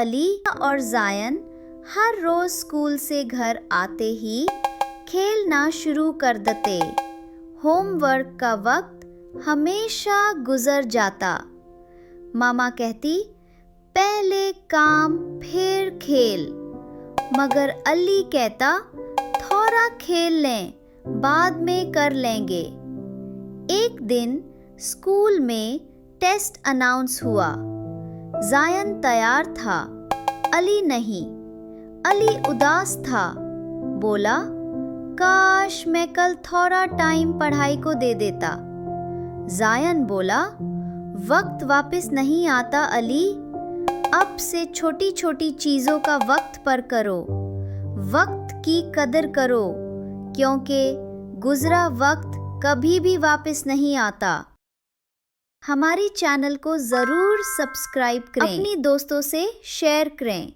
علی اور زائن ہر روز اسکول سے گھر آتے ہی کھیلنا شروع کر دیتے۔ ہوم ورک کا وقت ہمیشہ گزر جاتا۔ ماما کہتی پہلے کام پھر کھیل، مگر علی کہتا تھوڑا کھیل لیں بعد میں کر لیں گے۔ ایک دن اسکول میں ٹیسٹ اناؤنس ہوا۔ زائن تیار تھا، علی نہیں۔ علی اداس تھا، بولا کاش میں کل تھوڑا ٹائم پڑھائی کو دے دیتا۔ زائن بولا وقت واپس نہیں آتا علی، اب سے چھوٹی چھوٹی چیزوں کا وقت پر کرو، وقت کی قدر کرو، کیونکہ گزرا وقت کبھی بھی واپس نہیں آتا۔ ہماری چینل کو ضرور سبسکرائب کریں، اپنی دوستوں سے شیئر کریں۔